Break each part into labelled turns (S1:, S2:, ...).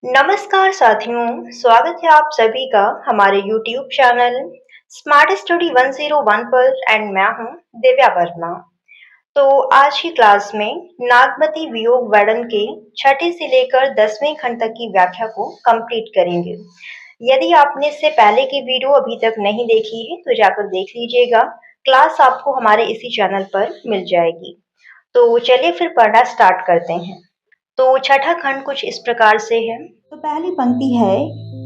S1: नमस्कार साथियों, स्वागत है आप सभी का हमारे YouTube चैनल स्मार्ट स्टडी 101 पर एंड मैं हूं दिव्या वर्मा। तो आज की क्लास में नागमती वियोग वर्णन के छठे से लेकर 10वें खंड तक की व्याख्या को कंप्लीट करेंगे। यदि आपने इससे पहले की वीडियो अभी तक नहीं देखी है तो जाकर देख लीजिएगा। क्लास आपको हमारे इसी चैनल पर मिल जाएगी। तो चलिए फिर पढ़ना स्टार्ट करते हैं। तो छठा खंड कुछ इस प्रकार से है।
S2: तो पहली पंक्ति है,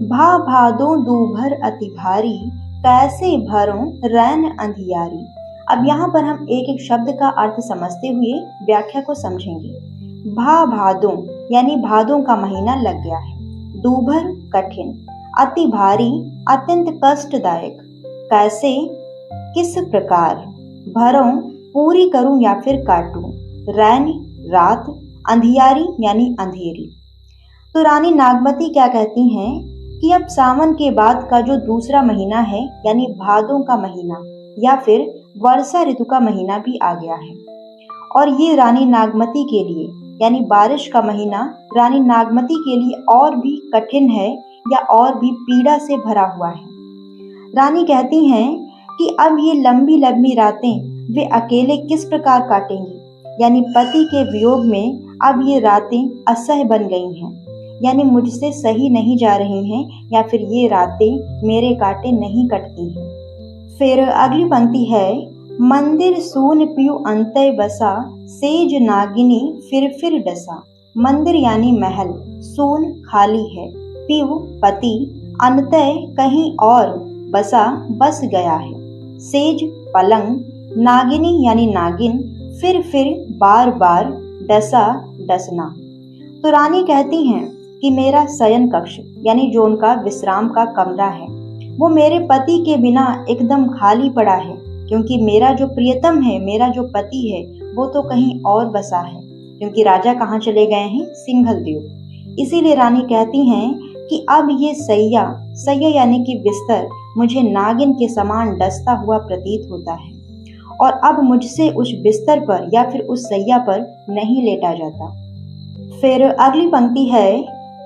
S2: भा भादो दूभर अति भारी, कैसे भरों रैन अंधियारी। अब यहाँ पर हम एक एक शब्द का अर्थ समझते हुए व्याख्या को समझेंगे। भा भादो यानी भादों का महीना लग गया है। दूभर कठिन, अति भारी अत्यंत कष्टदायक, कैसे किस प्रकार, भरों पूरी करूं या फिर काटूं, रैन रात, अंधियारी यानी अंधेरी। तो रानी नागमती क्या कहती हैं कि अब सावन के बाद का जो दूसरा महीना है यानी भादों का महीना या फिर वर्षा ऋतु का महीना भी आ गया है और ये रानी नागमती के लिए यानी बारिश का महीना रानी नागमती के लिए और भी कठिन है या और भी पीड़ा से भरा हुआ है। रानी कहती हैं कि अब ये लंबी लंबी रातें वे अकेले किस प्रकार काटेंगी, यानी पति के वियोग में अब ये रातें असह्य बन गई हैं, यानी मुझसे सही नहीं जा रही हैं या फिर ये रातें मेरे काटे नहीं कटती हैं। फिर अगली पंक्ति है, मंदिर सून पियु अंतय बसा, सेज नागिनी फिर डसा। मंदिर यानी महल, सून खाली है, पियु पति, अंतय कहीं और, बसा बस गया है, सेज पलंग, नागिनी यानी नागिन, फिर बार बार, डसा डसना। तो रानी कहती हैं कि मेरा शयन कक्ष यानी जो उनका विश्राम का कमरा है वो मेरे पति के बिना एकदम खाली पड़ा है, क्योंकि मेरा जो प्रियतम है, मेरा जो पति है वो तो कहीं और बसा है, क्योंकि राजा कहाँ चले गए हैं, सिंघल द्वीप। इसीलिए रानी कहती हैं कि अब ये सैया यानी कि बिस्तर मुझे नागिन के समान डसता हुआ प्रतीत होता है और अब मुझसे उस बिस्तर पर या फिर उस सैया पर नहीं लेटा जाता। फिर अगली पंक्ति है,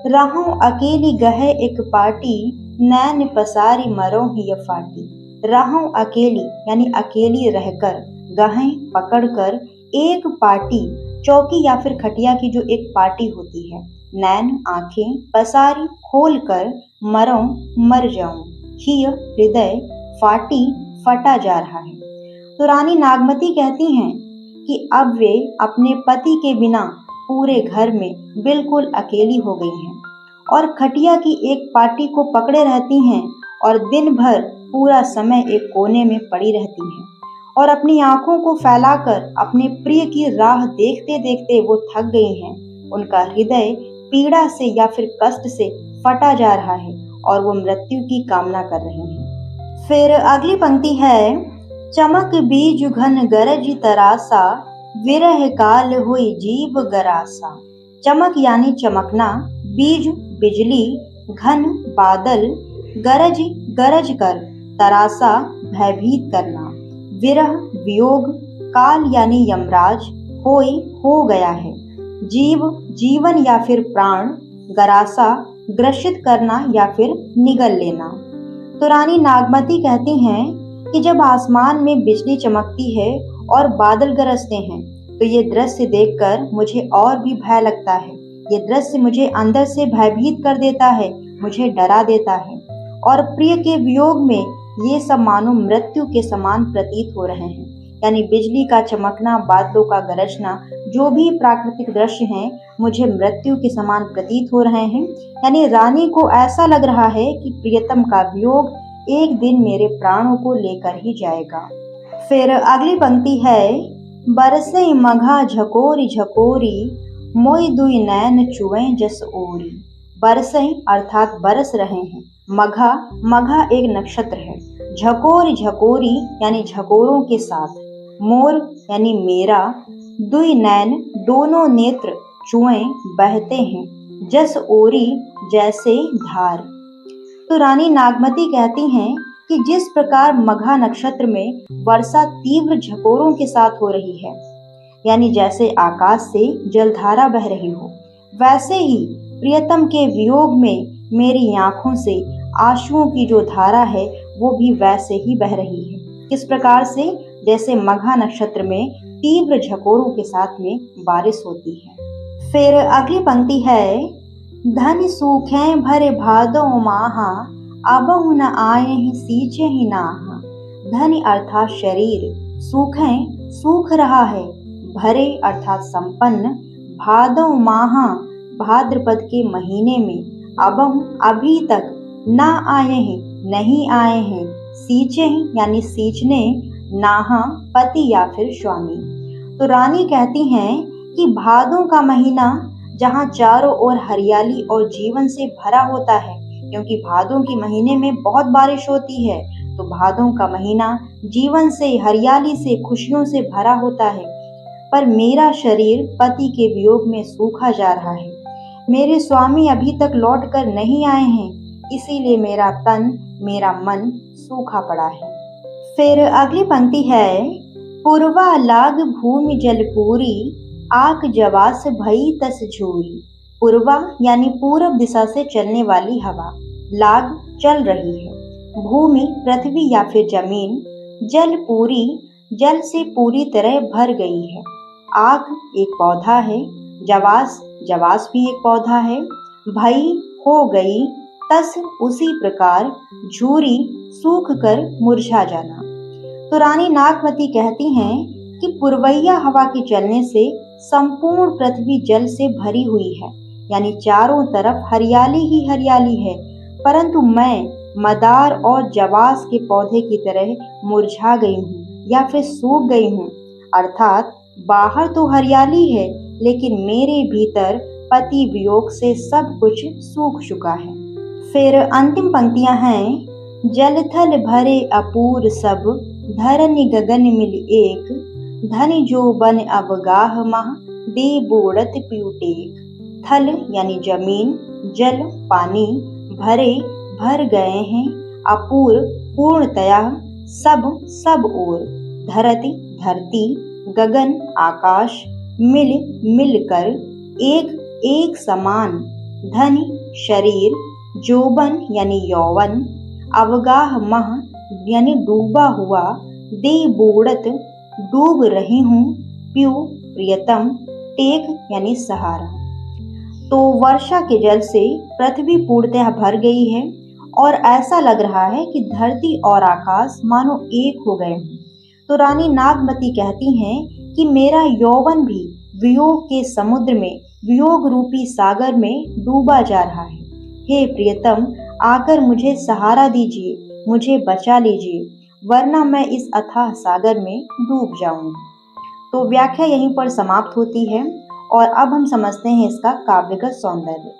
S2: रहूं अकेली गहे एक पाटी, नैन पसारी मरो ही फाटी। रहूं अकेली यानी अकेली रहकर, गहें पकड़कर, एक पाटी चौकी या फिर खटिया की जो एक पाटी होती है, नैन आंखें, पसारी खोलकर, मरों मर जाऊं, ही हृदय, फाटी फटा जा रहा है। तो रानी नागमती कहती हैं कि अब वे अपने पति के बिना पूरे घर में बिल्कुल अकेली हो गई हैं और खटिया की एक पाटी को पकड़े रहती हैं और दिन भर पूरा समय एक कोने में पड़ी रहती हैं और अपनी आंखों को फैलाकर अपने प्रिय की राह देखते देखते वो थक गई हैं। उनका हृदय पीड़ा से या फिर कष्ट से फटा जा रहा है और वो मृत्यु की कामना कर रही हैं। फिर अगली पंक्ति है, चमक बीज घन गरज तरासा, विरह काल हुई जीव गरासा। चमक यानी चमकना, बीज बिजली, घन बादल, गरज गरज कर, तरासा भयभीत करना, विरह वियोग, काल यानी यमराज, होई हो गया है, जीव जीवन या फिर प्राण, गरासा ग्रसित करना या फिर निगल लेना। तो रानी नागमती कहती हैं कि जब आसमान में बिजली चमकती है और बादल गरजते हैं तो ये दृश्य देखकर मुझे और भी भय लगता है। ये दृश्य मुझे अंदर से भयभीत कर देता है, मुझे डरा देता है और प्रिय के वियोग में ये सब मानो मृत्यु के समान प्रतीत हो रहे हैं। यानी बिजली का चमकना, बादलों का गरजना, जो भी प्राकृतिक दृश्य हैं मुझे मृत्यु के समान प्रतीत हो रहे हैं। यानी रानी को ऐसा लग रहा है कि प्रियतम का वियोग एक दिन मेरे प्राणों को लेकर ही जाएगा। फिर अगली पंक्ति है, बरसे मघा झकोरी झकोरी, मोई दुई नैन चुए जस ओरी। बरसे अर्थात बरस रहे हैं, मघा एक नक्षत्र है, झकोरी झकोरी यानी झकोरों के साथ, मोर यानी मेरा, दुई नैन दोनों नेत्र, चुए बहते हैं, जस ओरी जैसे धार। तो रानी नागमती कहती हैं कि जिस प्रकार मघा नक्षत्र में वर्षा तीव्र झकोरों के साथ हो रही है, यानी जैसे आकाश से जलधारा बह रही हो, वैसे ही प्रियतम के वियोग में मेरी आंखों से आंसुओं की जो धारा है वो भी वैसे ही बह रही है। किस प्रकार से? जैसे मघा नक्षत्र में तीव्र झकोरों के साथ में बारिश होती है। फिर अगली पंक्ति है, धन सूखें भरे भादो माहा, अबहु न आयहि सींचहि नाहा। धन अर्थात शरीर, सूखें सूख रहा है, भरे अर्थात संपन्न, भादो माहा भाद्रपद के महीने में, अबहु अभी तक, ना आए हैं नहीं आए हैं, सींचे यानी सींचने, नाहा पति या फिर स्वामी। तो रानी कहती हैं कि भादों का महीना जहाँ चारों ओर हरियाली और जीवन से भरा होता है, क्योंकि भादों के महीने में बहुत बारिश होती है, तो भादों का महीना जीवन से, हरियाली से, खुशियों से भरा होता है। पर मेरा शरीर पति के वियोग में सूखा जा रहा है, मेरे स्वामी अभी तक लौट कर नहीं आए हैं, इसीलिए मेरा तन, मेरा मन सूखा पड़ा है। फिर अगली पंक्ति है, पूर्वा लाग भूमि जल पूरी, आक जवास भई तस झूरी। पूर्वा यानी पूरब दिशा से चलने वाली हवा, लाग चल रही है, भूमि पृथ्वी या फिर जमीन, जल पूरी जल से पूरी तरह भर गई है, आग एक पौधा है, जवास जवास भी एक पौधा है, भई हो गई, तस उसी प्रकार, झूरी सूख कर मुरझा जाना। तो रानी नागमती कहती हैं कि पुरवैया हवा के चलने से संपूर्ण पृथ्वी जल से भरी हुई है, यानी चारों तरफ हरियाली ही हरियाली है, परंतु मैं मदार और जवास के पौधे की तरह मुरझा गई हूँ या फिर सूख गई हूँ। अर्थात बाहर तो हरियाली है, लेकिन मेरे भीतर पति वियोग से सब कुछ सूख चुका है। फिर अंतिम पंक्तियां हैं, जल थल भरे अपूर सब, धरनि गगन मिल एक, धनि जो बन अवगाह मह, दे बोड़त प्यूटेक। थल यानी जमीन, जल पानी, भरे भर गए हैं, अपूर पूर्णतया, सब सब ओर, धरती धरती, गगन आकाश, मिल मिलकर, एक एक समान, धनि शरीर, जोबन यानी यौवन, अवगाह मह यानी डूबा हुआ, दे बूढ़त डूब रही हूँ, प्यू प्रियतम, टेक यानी सहारा। तो वर्षा के जल से पृथ्वी पूर्णतः भर गई है और ऐसा लग रहा है कि धरती और आकाश मानो एक हो गए हों। तो रानी नागमती कहती हैं कि मेरा यौवन भी वियोग के समुद्र में, वियोग रूपी सागर में डूबा जा रहा है। हे प्रियतम, आकर मुझे सहारा दीजिए, मुझे बचा लीजिए, वरना मैं इस अथाह सागर में डूब जाऊंगी। तो व्याख्या यहीं पर समाप्त होती है और अब हम समझते हैं इसका काव्यगत सौंदर्य।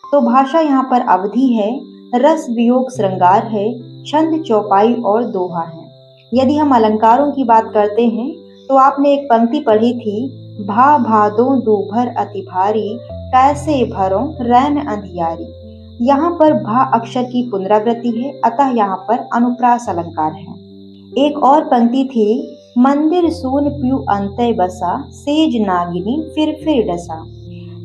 S2: तो भाषा यहाँ पर अवधि है, रस वियोग श्रृंगार है, छंद चौपाई और दोहा है। यदि हम अलंकारों की बात करते हैं तो आपने एक पंक्ति पढ़ी थी, भा भादो दूभर अति भारी, कैसे भरों रैन अंधियारी। यहाँ पर भा अक्षर की पुनरावृत्ति है, अतः यहाँ पर अनुप्रास अलंकार है। एक और पंक्ति थी, मंदिर सून प्यू अंतय बसा, सेज नागिनी फिर डसा।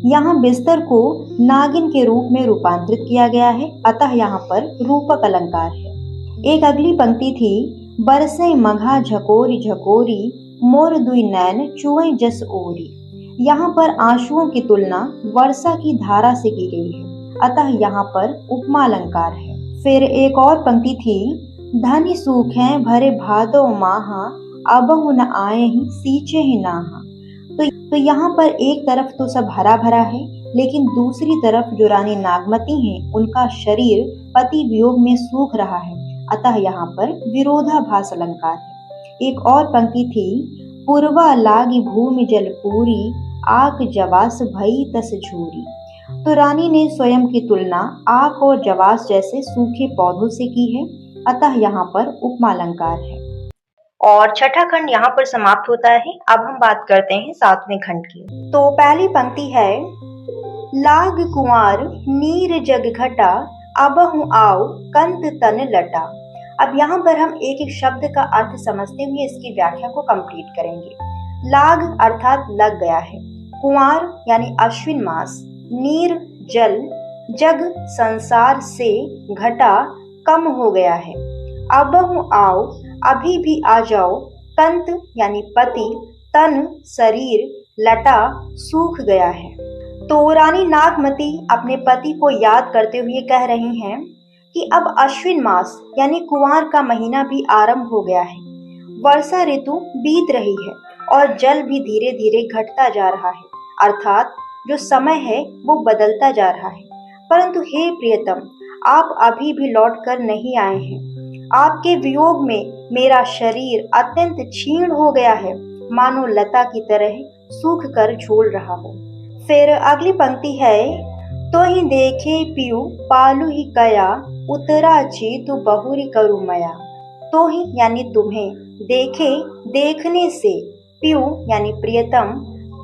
S2: यहाँ बिस्तर को नागिन के रूप में रूपांतरित किया गया है, अतः यहाँ पर रूपक अलंकार है। एक अगली पंक्ति थी, बरसे मघा झकोरी झकोरी, मोर दुई नैन चुए जस ओरी। यहाँ पर आंसुओं की तुलना वर्षा की धारा से की गई है, अतः यहाँ पर उपमा अलंकार है। फिर एक और पंक्ति थी, धनि सूखें भरे भादो माहा, अबहु न आए ही सींचे ही नाहा। तो यहाँ पर एक तरफ तो सब हरा भरा है, लेकिन दूसरी तरफ जो रानी नागमती हैं, उनका शरीर पति वियोग में सूख रहा है, अतः यहाँ पर विरोधाभास अलंकार है। एक और पंक्ति थी, पूर्वा लागी भूमि जल पूरी, आक जवास भई तस झूरी। तो रानी ने स्वयं की तुलना आक और जवास जैसे सूखे पौधों से की है, अतः यहाँ पर उपमा अलंकार है।
S1: और छठा खंड यहाँ पर समाप्त होता है। अब हम बात करते हैं सातवें खंड की।
S2: तो पहली पंक्ति है, लाग कुंवर नीर जग घटा, अबहु आओ कंत तन लटा। अब यहाँ पर हम एक एक शब्द का अर्थ समझते हुए इसकी व्याख्या को कंप्लीट करेंगे। लाग अर्थात लग गया है, कुंवर यानी अश्विन मास, नीर जल जग संसार से घटा कम हो गया है। अबहुँ आओ अभी भी आ जाओ, कंत यानी पति, तन शरीर लटा सूख गया है। तो रानी नागमती अपने पति को याद करते हुए कह रही हैं कि अब अश्विन मास यानी कुंवार का महीना भी आरंभ हो गया है। वर्षा ऋतु बीत रही है और जल भी धीरे धीरे घटता जा रहा है, अर्थात जो समय है वो बदलता जा रहा है। परंतु हे प्रियतम, आप अभी भी लौट कर नहीं आए हैं। आपके वियोग में मेरा शरीर अत्यंत क्षीण हो गया है, मानो लता की तरह सूख कर झूल रहा हो। फिर अगली पंक्ति है, तो ही देखे पियु पालू ही कया, उतरा चीतु बहुरी करु मया। तो ही यानी तुम्हें, देखे देखने से, पियु यानी प्रियतम,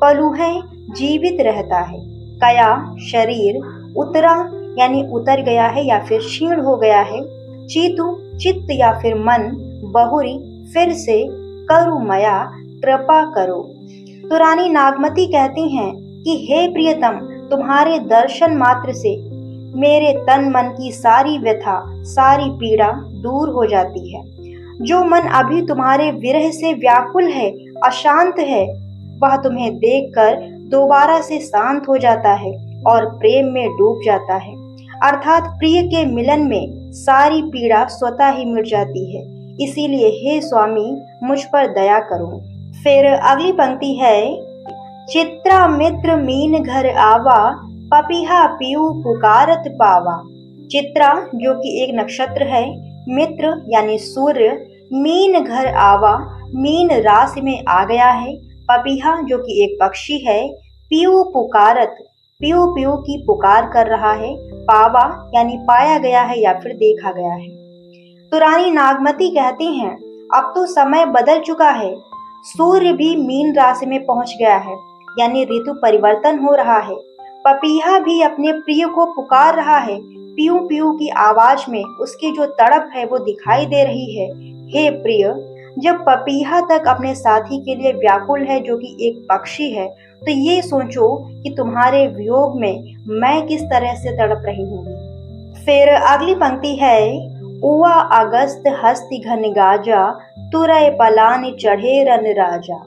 S2: पलू है जीवित रहता है, कया शरीर, उतरा यानी उतर गया है या फिर क्षीण हो गया है, चीतु चित्त या फिर मन, बहुरी फिर से, करु मया कृपा करो। तो रानी नागमती कहती हैं कि हे प्रियतम, तुम्हारे दर्शन मात्र से मेरे तन मन की सारी व्यथा, सारी पीड़ा दूर हो जाती है। जो मन अभी तुम्हारे विरह से व्याकुल है, अशांत है, वह तुम्हें देखकर दोबारा से शांत हो जाता है और प्रेम में डूब जाता है। अर्थात प्रिय के मिलन में सारी पीड़ा स्वतः ही मिट जाती है। इसीलिए हे स्वामी, मुझ पर दया करो। फिर अगली पंक्ति है, चित्रा मित्र मीन घर आवा, पपीहा पीयू पुकारत पावा। चित्रा जो कि एक नक्षत्र है, मित्र यानी सूर्य, मीन घर आवा मीन राशि में आ गया है, पपीहा जो कि एक पक्षी है, पीयू पुकारत पीयू पीयू की पुकार कर रहा है, पावा यानी पाया गया है या फिर देखा गया है। तो रानी नागमती कहती हैं, अब तो समय बदल चुका है, सूर्य भी मीन राशि में पहुंच गया है, यानी ऋतु परिवर्तन हो रहा है। पपीहा भी अपने प्रिय को पुकार रहा है, पीयू पीयू की आवाज में उसकी जो तड़प है वो दिखाई दे रही है। हे प्रिय, जब पपीहा तक अपने साथी के लिए व्याकुल है जो कि एक पक्षी है, तो ये सोचो कि तुम्हारे वियोग में मैं किस तरह से तड़प रही हूँ। फिर अगली पंक्ति है, उआ अगस्त हस्ति घन गाजा, तुरय पलान चढ़े रन राजा।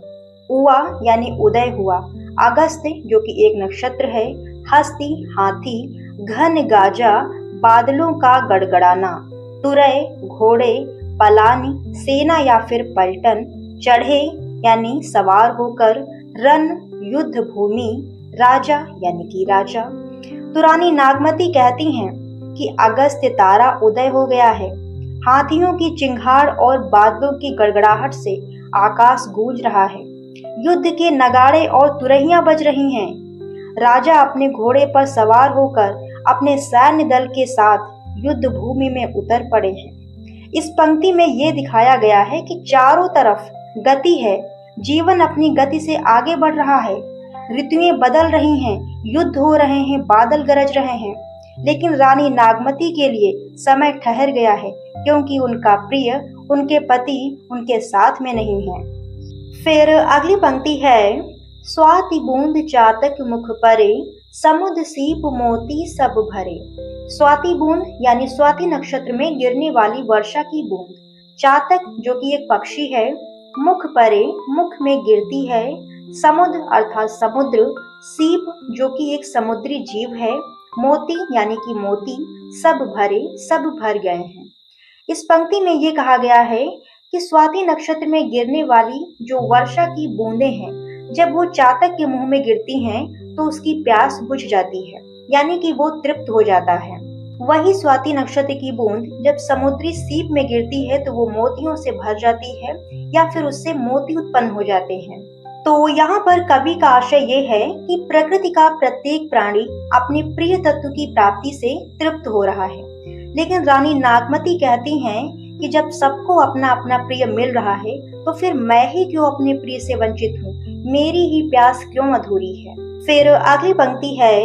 S2: उआ यानी उदय हुआ, अगस्त जो कि एक नक्षत्र है, हस्ती हाथी, घन गाजा बादलों का गड़गड़ाना, तुरय घोड़े, पलानी सेना या फिर पलटन, चढ़े यानी सवार होकर, रन युद्ध भूमि, राजा यानी कि राजा। तो रानी नागमती कहती हैं कि अगस्त तारा उदय हो गया है, हाथियों की चिंगाड़ और बादलों की गड़गड़ाहट से आकाश गूंज रहा है, युद्ध के नगाड़े और तुरहियां बज रही हैं, राजा अपने घोड़े पर सवार होकर अपने सैन्य दल के साथ युद्ध भूमि में उतर पड़े हैं। इस पंक्ति में ये दिखाया गया है कि चारों तरफ गति है, जीवन अपनी गति से आगे बढ़ रहा है, ऋतुएं बदल रही हैं, युद्ध हो रहे हैं, बादल गरज रहे हैं, लेकिन रानी नागमती के लिए समय ठहर गया है, क्योंकि उनका प्रिय, उनके पति उनके साथ में नहीं है। फिर अगली पंक्ति है, स्वाति बूंद चातक मुख परे, समुद्र सीप मोती सब भरे। स्वाति बूंद यानी स्वाति नक्षत्र में गिरने वाली वर्षा की बूंद, चातक जो कि एक पक्षी है, मुख परे मुख में गिरती है, समुद्र अर्थात समुद्र, सीप जो कि एक समुद्री जीव है, मोती यानी कि मोती, सब भरे सब भर गए हैं। इस पंक्ति में ये कहा गया है कि स्वाति नक्षत्र में गिरने वाली जो वर्षा की बूंदें हैं, जब वो चातक के मुंह में गिरती हैं तो उसकी प्यास बुझ जाती है, यानी कि वो तृप्त हो जाता है। वही स्वाति नक्षत्र की बूंद जब समुद्री सीप में गिरती है तो वो मोतियों से भर जाती है या फिर उससे मोती उत्पन्न हो जाते हैं। तो यहाँ पर कवि का आशय ये है कि प्रकृति का प्रत्येक प्राणी अपने प्रिय तत्व की प्राप्ति से तृप्त हो रहा है, लेकिन रानी नागमती कहती हैं कि जब सबको अपना अपना प्रिय मिल रहा है तो फिर मैं ही क्यों अपने प्रिय से वंचित हूँ, मेरी ही प्यास क्यों अधूरी है। फिर अगली पंक्ति है,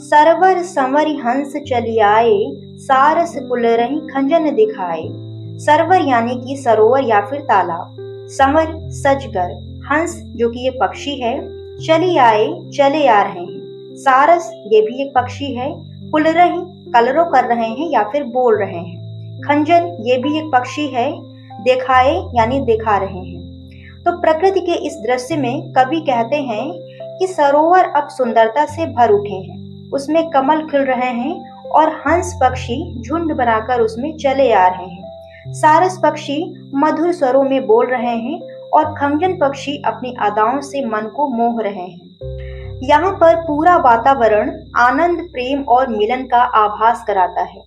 S2: सरवर संवरि हंस चली आए, सारस पुलरहि खंजन दिखाए। सरवर यानी कि सरोवर या फिर तालाब, संवर सजगर, हंस जो कि ये पक्षी है, चली आए चले आ रहे हैं, सारस ये भी एक पक्षी है। कुलरही कलरव कर रहे हैं या फिर बोल रहे हैं। खंजन ये भी एक पक्षी है, दिखाए यानी दिखा रहे हैं। तो प्रकृति के इस दृश्य में कवि कहते हैं कि सरोवर अब सुंदरता से भर उठे हैं, उसमें कमल खिल रहे हैं और हंस पक्षी झुंड बनाकर उसमें चले आ रहे हैं। सारस पक्षी मधुर स्वरों में बोल रहे हैं और खंजन पक्षी अपनी अदाओं से मन को मोह रहे हैं। यहाँ पर पूरा वातावरण आनंद, प्रेम और मिलन का आभास कराता है।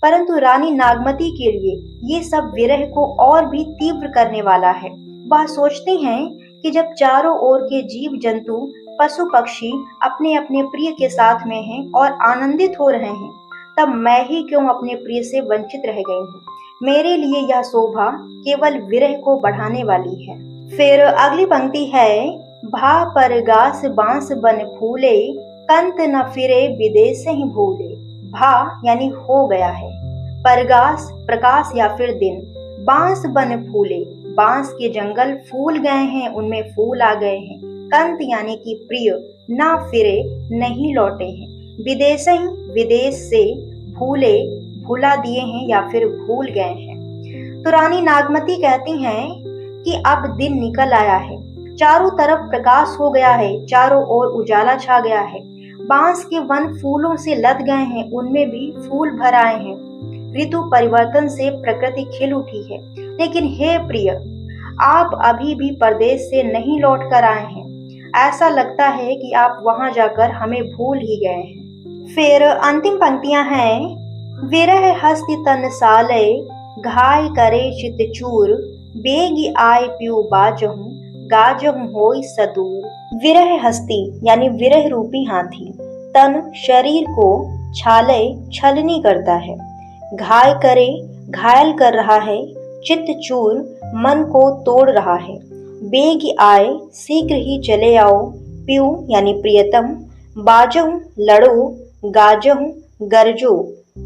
S2: परंतु रानी नागमती के लिए ये सब विरह को और भी तीव्र करने वाला है। वह सोचती हैं कि जब चारों ओर के जीव जंतु, पशु पक्षी अपने अपने प्रिय के साथ में हैं और आनंदित हो रहे हैं, तब मैं ही क्यों अपने प्रिय से वंचित रह गई हूँ। मेरे लिए यह शोभा केवल विरह को बढ़ाने वाली है। फिर अगली पंक्ति है, भा परगास बांस बन फूले, कंत न फिरे विदेश ही भूले। भा यानी हो गया है, परगास प्रकाश या फिर दिन, बांस बन फूले बांस के जंगल फूल गए हैं, उनमें फूल आ गए हैं। कंत यानी कि प्रिय, ना फिरे नहीं लौटे हैं, विदेश ही विदेश से, भूले भुला दिए हैं या फिर भूल गए हैं। तो रानी नागमती कहती हैं कि अब दिन निकल आया है, चारों तरफ प्रकाश हो गया है, चारों ओर उजाला छा गया है। बांस के वन फूलों से लद गए हैं, उनमें भी फूल भर आए हैं। ऋतु परिवर्तन से प्रकृति खिल उठी है। लेकिन हे प्रिय, आप अभी भी परदेश से नहीं लौट कर आए हैं। ऐसा लगता है कि आप वहां जाकर हमें भूल ही गए हैं। फिर अंतिम पंक्तियां हैं, विरह हस्ति तन साले, घाय करे चित चूर, बेगी आय पियू बाजहूं, गाजहूं होई सदूर। विरह हस्ती यानी विरह रूपी हाथी तन शरीर को छाले छलनी करता है, घाय करे घायल कर रहा है, चित्त चूर मन को तोड़ रहा है, बेग आए शीघ्र ही चले आओ, पियू यानी प्रियतम, बाजहूं लड़ो, गाजहूं गरजो,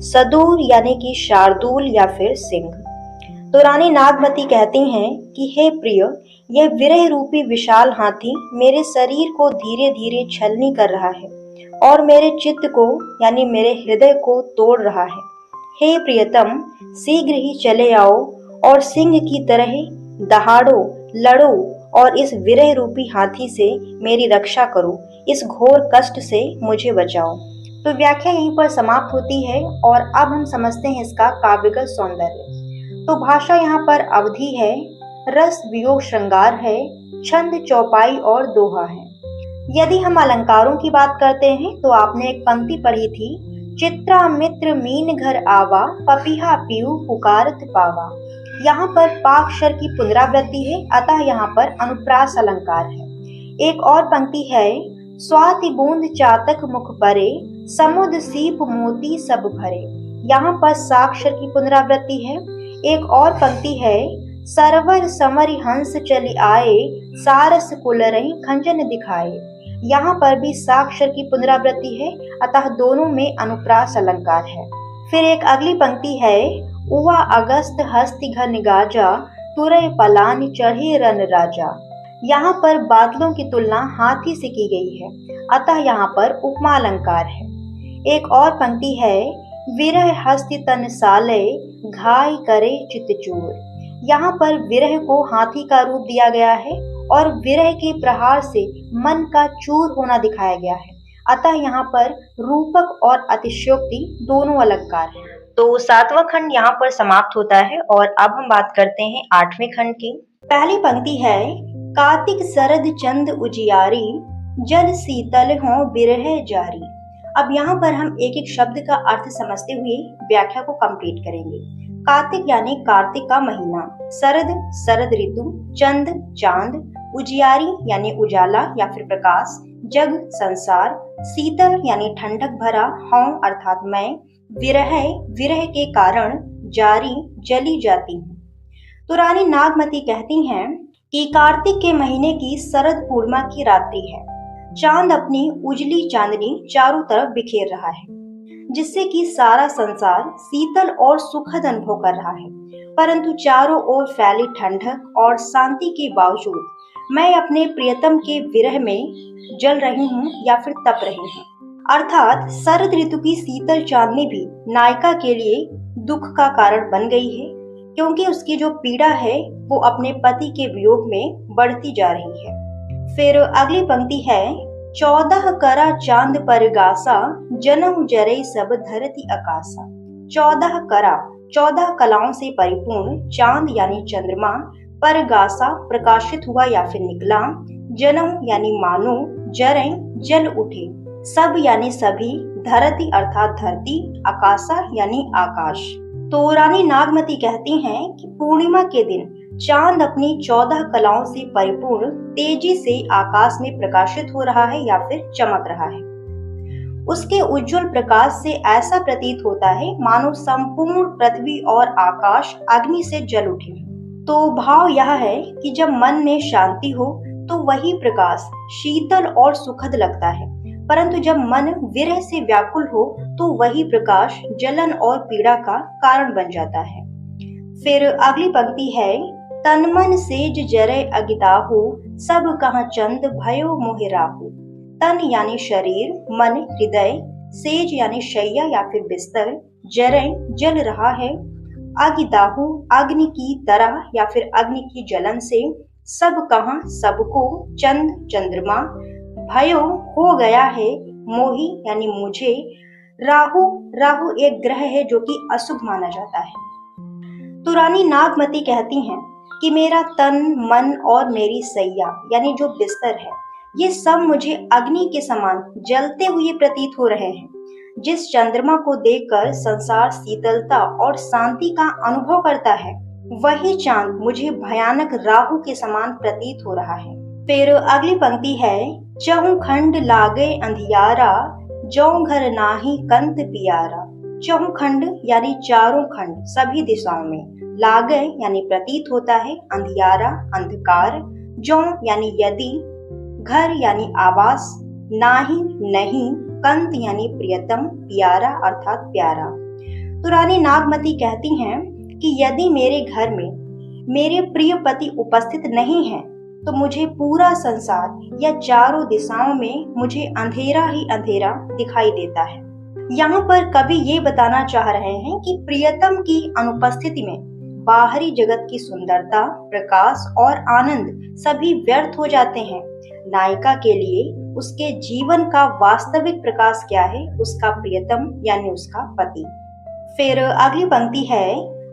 S2: सदूर यानी कि शार्दूल या फिर सिंह। तो रानी नागमती कहती हैं कि हे प्रिय, यह विरह रूपी विशाल हाथी मेरे शरीर को धीरे धीरे छलनी कर रहा है और मेरे चित्त को यानी मेरे हृदय को तोड़ रहा है। हे प्रियतम, शीघ्र ही चले आओ और सिंह की तरह दहाड़ो, लड़ो और इस विरह रूपी हाथी से मेरी रक्षा करो, इस घोर कष्ट से मुझे बचाओ। तो व्याख्या यहीं पर समाप्त होती है और अब हम समझते हैं इसका काव्यगत सौंदर्य। तो भाषा यहाँ पर अवधि है, रस वियोग श्रृंगार है, छंद चौपाई और दोहा है। यदि हम अलंकारों की बात करते हैं तो आपने एक पंक्ति पढ़ी थी, चित्रा मित्र मीन घर आवा, पपीहा पीयू पुकारत पावा। यहाँ पर पाक्षर की पुनरावृत्ति है, अतः यहाँ पर अनुप्रास अलंकार है। एक और पंक्ति है, स्वाति बूंद चातक मुख परे, समुद्र सीप मोती सब भरे। यहाँ पर साक्षर की पुनरावृत्ति है। एक और पंक्ति है, सरवर समरि हंस चली आए, सारस कुलरही खंजन दिखाए। यहाँ पर भी साक्षर की पुनरावृत्ति है, अतः दोनों में अनुप्रास अलंकार है। फिर एक अगली पंक्ति है, उवा अगस्त हस्ति घन गाजा, तुरय पलान चढ़े रन राजा। यहाँ पर बादलों की तुलना हाथी से की गई है, अतः यहाँ पर उपमा अलंकार है। एक और पंक्ति है, विरह हस्ति तन साले, घाय करे चितचूर। यहाँ पर विरह को हाथी का रूप दिया गया है और विरह के प्रहार से मन का चूर होना दिखाया गया है, अतः यहाँ पर रूपक और अतिशयोक्ति दोनों अलंकार हैं।
S1: तो 7वां खंड यहाँ पर समाप्त होता है और अब हम बात करते हैं 8वें खंड की।
S2: पहली पंक्ति है, कार्तिक शरद चंद उजियारी, जल शीतल हो विरह जारी। अब यहाँ पर हम एक एक शब्द का अर्थ समझते हुए व्याख्या को कंप्लीट करेंगे। कार्तिक यानी कार्तिक का महीना, शरद शरद ऋतु, चंद चांद, उजियारी यानी उजाला या फिर प्रकाश, जग संसार, शीतल यानी ठंडक भरा, हौं अर्थात मैं, विरह विरह के कारण, जारी जली जाती हूँ। तो रानी नागमती कहती हैं कि कार्तिक के महीने की शरद पूर्णिमा की रात्रि है। चांद अपनी उजली चांदनी चारों तरफ बिखेर रहा है, जिससे कि सारा संसार शीतल और सुखद अनुभव कर रहा है। परंतु चारों ओर फैली ठंडक और शांति के बावजूद मैं अपने प्रियतम के विरह में जल रही हूँ या फिर तप रही हूँ। अर्थात शरद ऋतु की शीतल चांदनी भी नायिका के लिए दुख का कारण बन गई है, क्योंकि उसकी जो पीड़ा है वो अपने पति के वियोग में बढ़ती जा रही है। फिर अगली पंक्ति है, 14 करा चांद पर गासा, जन्म जरे सब धरती आकाशा। 14 करा, 14 कलाओं से परिपूर्ण चांद यानी चंद्रमा, पर गासा प्रकाशित हुआ या फिर निकला, जन्म यानी मानो, जरे जल उठे, सब यानी सभी, धरती अर्थात धरती, आकाशा यानी आकाश। तो रानी नागमती कहती हैं कि पूर्णिमा के दिन चांद अपनी 14 कलाओं से परिपूर्ण तेजी से आकाश में प्रकाशित हो रहा है या फिर चमक रहा है। उसके उज्जवल प्रकाश से ऐसा प्रतीत होता है मानो संपूर्ण पृथ्वी और आकाश अग्नि से जल उठे। तो भाव यह है कि जब मन में शांति हो तो वही प्रकाश शीतल और सुखद लगता है, परंतु जब मन विरह से व्याकुल हो तो वही प्रकाश जलन और पीड़ा का कारण बन जाता है। फिर अगली पंक्ति है, तन मन सेज जरे अगिताहु, सब कहाँ चंद भयो मोहि राहु। तन यानी शरीर, मन हृदय, सेज यानी शैया या फिर बिस्तर, जरे जल रहा है, अगिताहु अग्नि की तरह या फिर अग्नि की जलन से, सब कहाँ सबको, चंद चंद्रमा, भयो हो गया है, मोहि यानी मुझे, राहु, राहु एक ग्रह है जो कि अशुभ माना जाता है। तो रानी नागमती कहती हैं कि मेरा तन, मन और मेरी सैया यानी जो बिस्तर है, ये सब मुझे अग्नि के समान जलते हुए प्रतीत हो रहे हैं। जिस चंद्रमा को देखकर संसार शीतलता और शांति का अनुभव करता है, वही चांद मुझे भयानक राहु के समान प्रतीत हो रहा है। फिर अगली पंक्ति है, चहु खंड लागे अंधियारा, जौ घर नाही कंत पियारा। चहु खंड यानी चारों खंड, सभी दिशाओं में, लागे यानी प्रतीत होता है, अंधियारा अंधकार, जौ यानी यदि, घर यानी आवास, नाही नहीं, कंत यानी प्रियतम, प्यारा अर्थात प्यारा। तो रानी नागमती कहती हैं कि यदि मेरे घर में मेरे प्रिय पति उपस्थित नहीं है तो मुझे पूरा संसार या चारों दिशाओं में मुझे अंधेरा ही अंधेरा दिखाई देता है। यहाँ पर कवि ये बताना चाह रहे हैं कि प्रियतम की अनुपस्थिति में बाहरी जगत की सुंदरता, प्रकाश और आनंद सभी व्यर्थ हो जाते हैं। नायिका के लिए उसके जीवन का वास्तविक प्रकाश क्या है? उसका प्रियतम यानी उसका पति। फिर अगली पंक्ति है,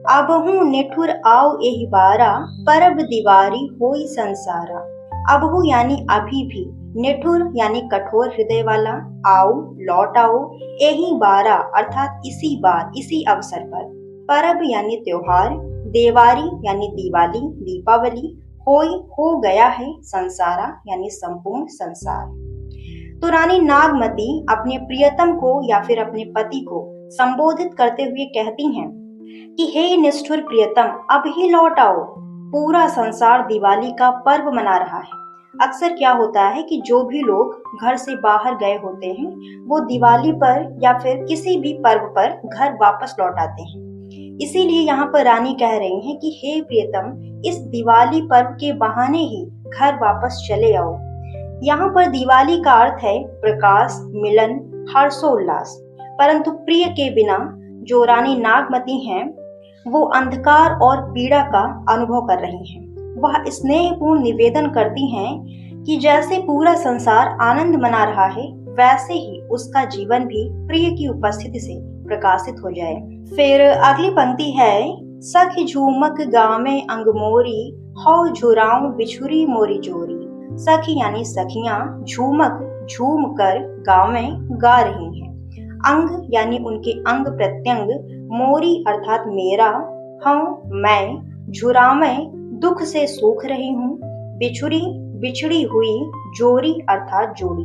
S2: अबहु निठुर आओ एहि बारा, परब दीवारी होई संसारा। अबहु यानी अभी भी, निठुर यानी कठोर हृदय वाला, आओ लौट आओ, एहि बारा अर्थात इसी बार, इसी अवसर पर, परब यानी त्योहार, देवारी यानी दिवाली, दीपावली, होई हो गया है, संसारा यानी संपूर्ण संसार। तो रानी नागमती अपने प्रियतम को या फिर अपने पति को संबोधित करते हुए कहती हैं कि हे निष्ठुर प्रियतम, अब ही लौट आओ, पूरा संसार दिवाली का पर्व मना रहा है। अक्सर क्या होता है कि जो भी लोग घर से बाहर गए होते हैं वो दिवाली पर या फिर किसी भी पर्व पर घर वापस लौट आते हैं। इसीलिए यहाँ पर रानी कह रही हैं कि हे प्रियतम, इस दिवाली पर्व के बहाने ही घर वापस चले आओ। यहाँ पर दिवाली का अर्थ है प्रकाश, मिलन, हर्षोल्लास, परंतु प्रिय के बिना जो रानी नागमती हैं वो अंधकार और पीड़ा का अनुभव कर रही हैं। वह स्नेहपूर्ण निवेदन करती हैं कि जैसे पूरा संसार आनंद मना रहा है वैसे ही उसका जीवन भी प्रिय की उपस्थिति से प्रकाशित हो जाए। फिर अगली पंक्ति है, सखी झूमक गामे अंग मोरी, हौ झुराऊं बिछुरी मोरी जोरी। सखी यानी सखियां झूमक झूम कर गाँव में गा रही हैं। अंग यानी उनके अंग प्रत्यंग, मोरी अर्थात मेरा, हूँ मैं, झुरावे दुख से सूख रही हूँ, बिछुरी बिछड़ी हुई, जोरी अर्थात जोड़ी।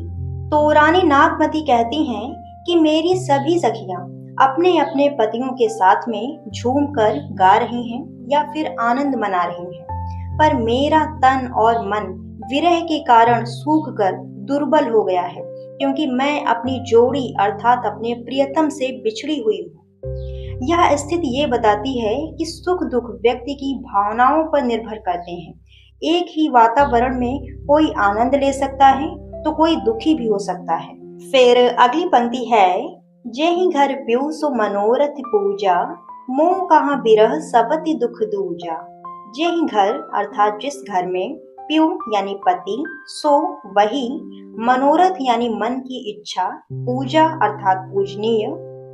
S2: तो रानी नागमती कहती हैं कि मेरी सभी सखियां अपने अपने पतियों के साथ में झूम कर गा रही हैं या फिर आनंद मना रही हैं, पर मेरा तन और मन विरह के कारण सूख कर दुर्बल हो गया है, क्योंकि मैं अपनी जोड़ी अर्थात अपने प्रियतम से बिछड़ी हुई हूँ। यह स्थिति ये बताती है कि सुख दुख व्यक्ति की भावनाओं पर निर्भर करते हैं। एक ही वातावरण में कोई आनंद ले सकता है तो कोई दुखी भी हो सकता है। फिर अगली पंक्ति है, जेहि घर प्यू सो मनोरथ पूजा, मोह कहाँ बिरह सपति दुख दूजा। जेहि घर अर्थात जिस घर में, प्यू यानी पति, सो वही, मनोरथ यानी मन की इच्छा, पूजा अर्थात पूजनीय,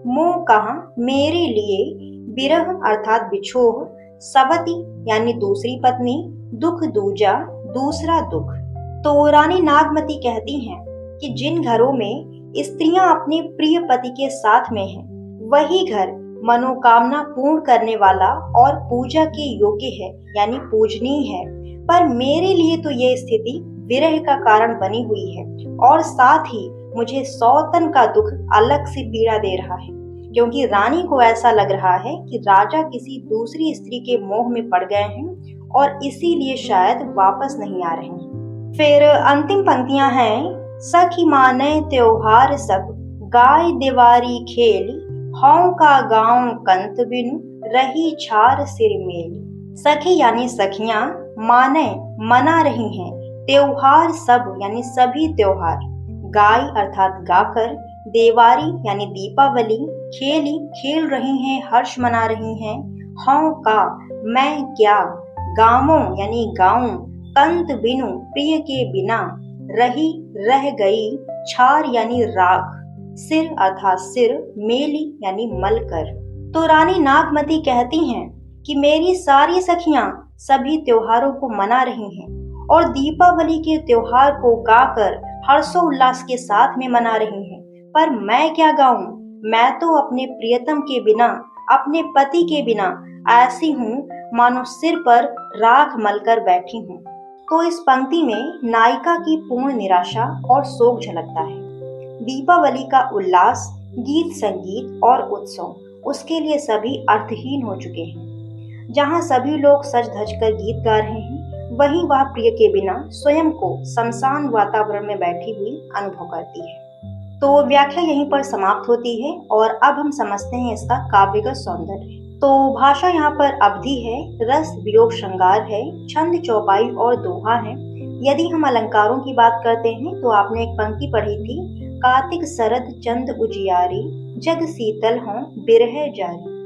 S2: मोह कहाँ मेरे लिए, बिरह अर्थात बिछोह, सवती यानी दूसरी पत्नी, दुख दूजा दूसरा दुख। तो रानी नागमती कहती हैं कि जिन घरों में स्त्रियां अपने प्रिय पति के साथ में हैं, वही घर मनोकामना पूर्ण करने वाला और पूजा के योग्य है यानी पूजनीय है। पर मेरे लिए तो ये स्थिति विरह का कारण बनी हुई है और साथ ही मुझे सौतन का दुख अलग से पीड़ा दे रहा है, क्योंकि रानी को ऐसा लग रहा है कि राजा किसी दूसरी स्त्री के मोह में पड़ गए हैं और इसीलिए शायद वापस नहीं आ रहे हैं। फिर अंतिम पंक्तियां हैं, सखी माने त्योहार सब, गाय दिवारी खेल, हौ का गांव कंत बिनु, रही छार सिर मेल। सखी यानी सखियां, माने मना रही हैं, त्योहार सब यानी सभी त्योहार, गाय अर्थात गाकर, देवारी यानी दीपावली, खेली खेल रही हैं, हर्ष मना रही हैं, हौ का मैं क्या, गांवों यानी गाँव, कंत बिनु प्रिय के बिना, रही रह गई, छार यानी राख, सिर अर्थात सिर, मेली यानी मलकर। तो रानी नागमती कहती हैं कि मेरी सारी सखियां सभी त्योहारों को मना रही हैं और दीपावली के त्योहार को गाकर हर्षोल्लास के साथ में मना रही हैं, पर मैं क्या गाऊं? मैं तो अपने प्रियतम के बिना, अपने पति के बिना ऐसी हूँ मानो सिर पर राख मलकर बैठी हूँ। तो इस पंक्ति में नायिका की पूर्ण निराशा और शोक झलकता है। दीपावली का उल्लास, गीत संगीत और उत्सव उसके लिए सभी अर्थहीन हो चुके हैं। जहाँ सभी लोग सज धज कर गीत गा रहे हैं, वहीं वह प्रिय के बिना स्वयं को शमशान वातावरण में बैठी हुई अनुभव करती है। तो व्याख्या यहीं पर समाप्त होती है और अब हम समझते हैं इसका काव्यगत सौंदर्य। तो भाषा यहाँ पर अवधि है, रस वियोग श्रृंगार है, छंद चौपाई और दोहा है। यदि हम अलंकारों की बात करते हैं तो आपने एक पंक्ति पढ़ी थी, कार्तिक शरद चंद उजियारी, जग शीतल हों बिरह जारी।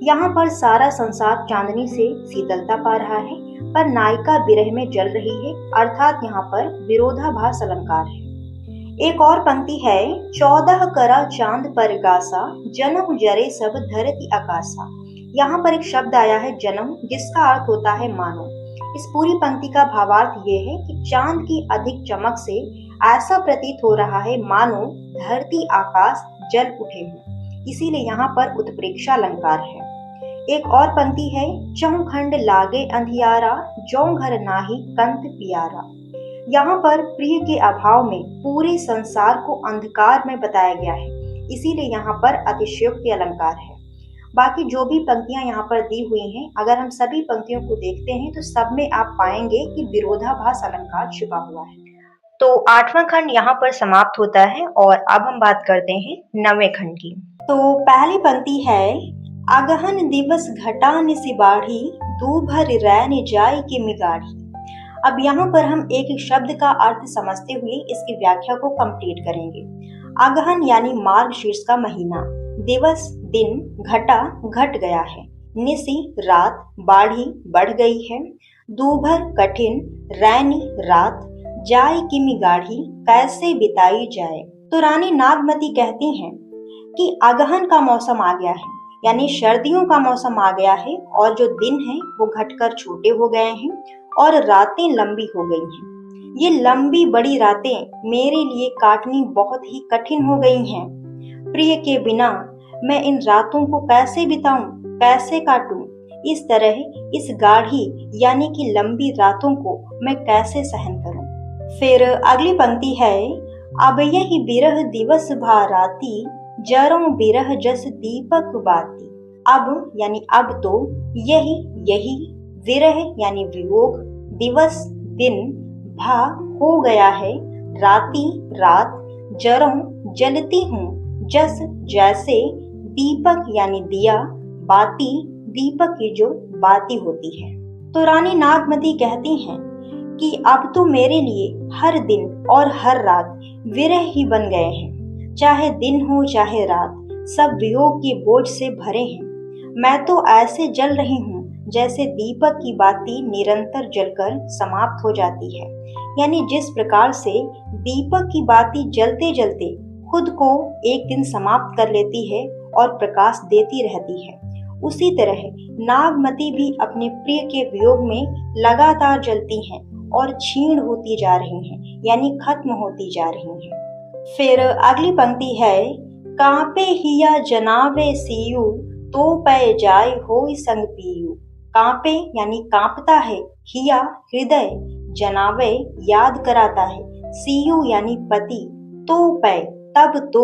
S2: यहाँ पर सारा संसार चांदनी से शीतलता पा रहा है, पर नायिका विरह में जल रही है, अर्थात यहाँ पर विरोधाभास अलंकार है। एक और पंक्ति है, 14 करा चांद पर गासा, जन्म जरे सब धरती आकाशा। यहाँ पर एक शब्द आया है जन्म, जिसका अर्थ होता है मानो। इस पूरी पंक्ति का भावार्थ ये है कि चांद की अधिक चमक से ऐसा प्रतीत हो रहा है मानो धरती आकाश जल उठे हों, इसीलिए यहाँ पर उत्प्रेक्षा अलंकार है। एक और पंक्ति है, चौखंड लागे अंधियारा, जौ घर नाही कंत पियारा। यहाँ पर प्रिय के अभाव में पूरे संसार को अंधकार में बताया गया है, इसीलिए यहाँ पर अतिशयोक्ति अलंकार है। बाकी जो भी पंक्तियां यहाँ पर दी हुई हैं, अगर हम सभी पंक्तियों को देखते हैं तो सब में आप पाएंगे कि विरोधाभास अलंकार छिपा हुआ है।
S1: तो 8वां खंड यहाँ पर समाप्त होता है और अब हम बात करते हैं 9वें खंड की।
S2: तो पहली पंक्ति है, अगहन दिवस घटा निसि बाढ़ी, दूभर रैन जाय के मिगाढ़ी। अब यहाँ पर हम एक एक शब्द का अर्थ समझते हुए इसकी व्याख्या को कंप्लीट करेंगे। अगहन यानी मार्गशीर्ष का महीना, दिवस दिन, घटा घट गया है, निसी रात, बाढ़ी बढ़ गई है, दूभर कठिन, रैनी रात, जाय की गाढ़ी कैसे बिताई जाए। तो रानी नागमती कहती हैं कि अगहन का मौसम आ गया है, यानी सर्दियों का मौसम आ गया है और जो दिन है वो घटकर छोटे हो गए हैं और रातें लंबी हो गई हैं। ये लंबी बड़ी रातें मेरे लिए काटनी बहुत ही कठिन हो गई हैं। प्रिय के बिना मैं इन रातों को कैसे बिताऊं, कैसे काटूं? इस तरह इस गाढ़ी यानी कि लंबी रातों को मैं कैसे सहन करूं? फिर अगली पंक्ति है, अब यही बिरह दिवस भा राती, जरों बिरह जस दीपक बाती। अब यानी अब तो, यही विरह यानी वियोग, दिवस दिन, भा हो गया है, राती रात, जरों जलती हूँ, जस जैसे, दीपक यानी दिया, बाती दीपक की जो बाती होती है। तो रानी नागमती कहती हैं कि अब तो मेरे लिए हर दिन और हर रात विरह ही बन गए हैं। चाहे दिन हो चाहे रात, सब वियोग के बोझ से भरे हैं। मैं तो ऐसे जल रही हूँ जैसे दीपक की बाती निरंतर जलकर समाप्त हो जाती है। यानी जिस प्रकार से दीपक की बाती जलते जलते खुद को एक दिन समाप्त कर लेती है और प्रकाश देती रहती है, उसी तरह नागमती भी अपने प्रिय के वियोग में लगातार जलती हैं और क्षीण होती जा रही हैं, यानी खत्म होती जा रही हैं। फिर अगली पंक्ति है, कांपे हिया जनावे सीयू, तो पै जाय होय संग पीयू। कांपे यानी कांपता है, हिया हृदय, जनावे याद कराता है, सीयू यानी पति, तो पै तब तो,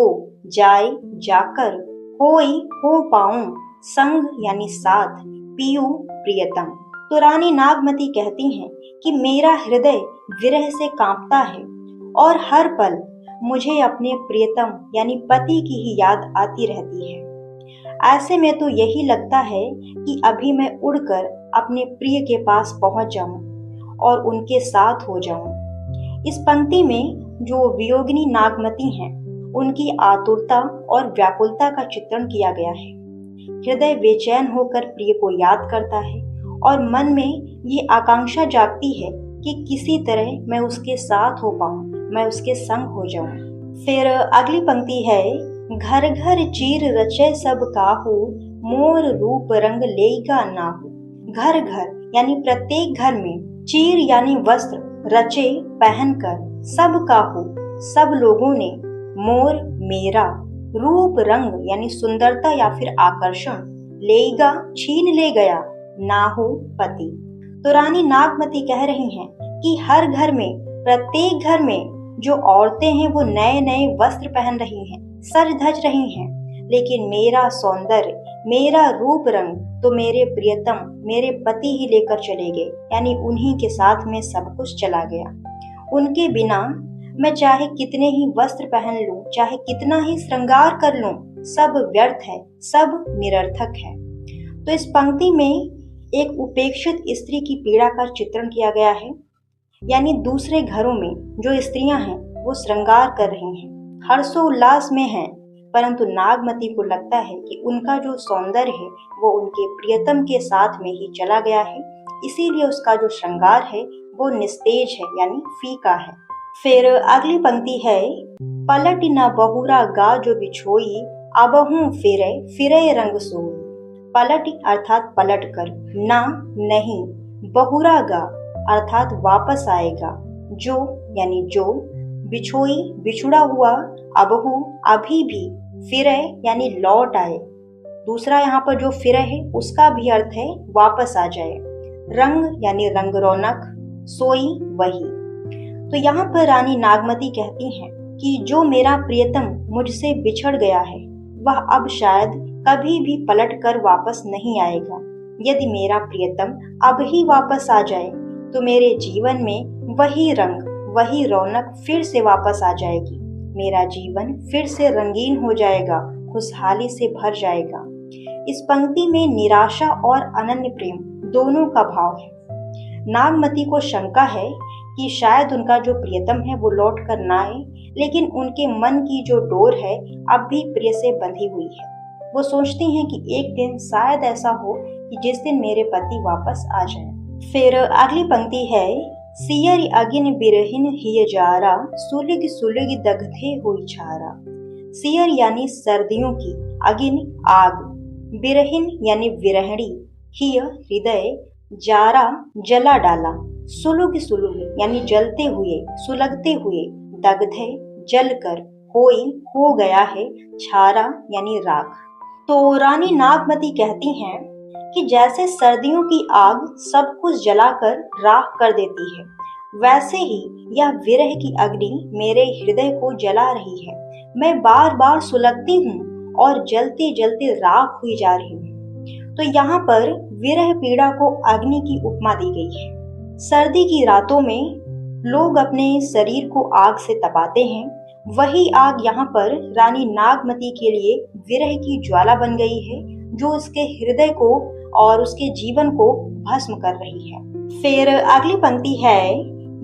S2: जाय जाकर, होय हो पाऊं, संग यानी साथ, पीयू प्रियतम। तो रानी नागमती कहती हैं कि मेरा हृदय विरह से कांपता है और हर पल मुझे अपने प्रियतम यानी पति की ही याद आती रहती है। ऐसे में तो यही लगता है कि अभी मैं उड़कर अपने प्रिय के पास पहुंच जाऊं और उनके साथ हो जाऊं। इस पंक्ति में जो वियोगिनी नागमती हैं, उनकी आतुरता और व्याकुलता का चित्रण किया गया है। हृदय बेचैन होकर प्रिय को याद करता है और मन में ये आकांक्षा जागती है कि किसी तरह मैं उसके साथ हो पाऊं, मैं उसके संग हो जाऊं। फिर अगली पंक्ति है, घर घर चीर रचे सब काहू, मोर रूप रंग लेगा नाहू। घर घर यानी प्रत्येक घर में, चीर यानी वस्त्र, रचे पहनकर, सब काहू सब लोगों ने, मोर मेरा, रूप रंग यानी सुंदरता या फिर आकर्षण, लेगा छीन ले गया, नाहू पति। तो रानी नागमती कह रही हैं कि हर घर में, प्रत्येक घर में जो औरतें हैं वो नए नए वस्त्र पहन रही हैं, सज धज रही हैं, लेकिन मेरा सौंदर्य, मेरा रूप रंग तो मेरे प्रियतम, मेरे पति ही लेकर चले गए, यानी उन्हीं के साथ में सब कुछ चला गया। उनके बिना मैं चाहे कितने ही वस्त्र पहन लूं, चाहे कितना ही श्रृंगार कर लूं, सब व्यर्थ है, सब निरर्थक है। तो इस पंक्ति में एक उपेक्षित स्त्री की पीड़ा का चित्रण किया गया है, यानी दूसरे घरों में जो स्त्रियां हैं वो श्रृंगार कर रही हैं, हर्षोल्लास में हैं, परंतु नागमती को लगता है कि उनका जो सौंदर्य है वो उनके प्रियतम के साथ में ही चला गया है, इसीलिए उसका जो श्रृंगार है वो निस्तेज है, यानी फीका है। फिर अगली पंक्ति है, पलट न बहुरा गा जो बिछोई, अबहू फिरे फिरे रंग सोई। पलट अर्थात पलट कर, ना नहीं, बहुरा गा अर्थात वापस आएगा, जो यानी जो, बिछोई बिछुड़ा हुआ, अबहू अभी भी, फिरे यानी लौट आए। दूसरा यहाँ पर जो फिरे है उसका भी अर्थ है वापस आ जाए। रंग यानी रंग रौनक, सोई वही। तो यहाँ पर रानी नागमती कहती हैं कि जो मेरा प्रियतम मुझसे बिछड़ गया है वह अब शायद कभी भी पलट कर वापस नहीं आएगा। यदि मेरा प्रियतम अब ही वापस आ जाए तो मेरे जीवन में वही रंग, वही रौनक फिर से वापस आ जाएगी। मेरा जीवन फिर से रंगीन हो जाएगा, खुशहाली से भर जाएगा। इस पंक्ति में निराशा और अनन्य प्रेम दोनों का भाव है। नागमती को शंका है कि शायद उनका जो प्रियतम है वो लौट कर ना आए, लेकिन उनके मन की जो डोर है अब भी प्रिय से बंधी हुई है। वो सोचती हैं कि एक दिन शायद ऐसा हो कि जिस दिन मेरे पति वापस आ जाएं। फिर अगली पंक्ति है, सियर अगिन बिरहिन हिय जारा, सुलग सुलग दग्धे हुई छारा। सियर यानी सर्दियों की, अगिन आग, बिरहिन यानी विरहणी, हिय हृदय, जारा जला डाला, सुलग सुलग यानी जलते हुए, सुलगते हुए, दग्धे जलकर, होई हो गया है, छारा यानी राख। तो रानी नागमती कहती हैं कि जैसे सर्दियों की आग सब कुछ जलाकर राख कर देती है, वैसे ही यह विरह की अग्नि मेरे हृदय को जला रही है। मैं बार बार सुलगती हूँ और जलते जलते राख हुई जा रही हूँ। तो यहाँ पर विरह पीड़ा को अग्नि की उपमा दी गई है। सर्दी की रातों में लोग अपने शरीर को आग से तपाते हैं, वही आग यहाँ पर रानी नागमती के लिए विरह की ज्वाला बन गई है, जो उसके हृदय को और उसके जीवन को भस्म कर रही है। फिर अगली पंक्ति है,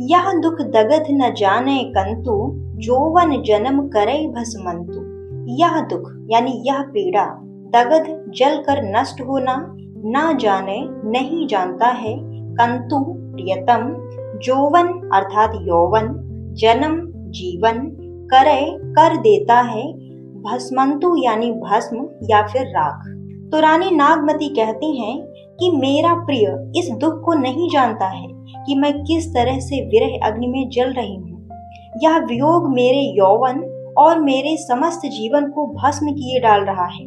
S2: यह दुख दगध न जाने कंतु, जोवन जन्म करे भस्मंतु। यह दुख यानी यह पीड़ा, दगध जल कर नष्ट होना, ना जाने नहीं जानता है, कंतु प्रियतम, जोवन अर्थात यौवन, जन्म जीवन, करे कर देता है, भस्मंतु यानी भस्म या फिर राख। तो रानी नागमती कहती हैं कि मेरा प्रिय इस दुख को नहीं जानता है कि मैं किस तरह से विरह अग्नि में जल रही हूँ। यह वियोग मेरे यौवन और मेरे समस्त जीवन को भस्म किए डाल रहा है।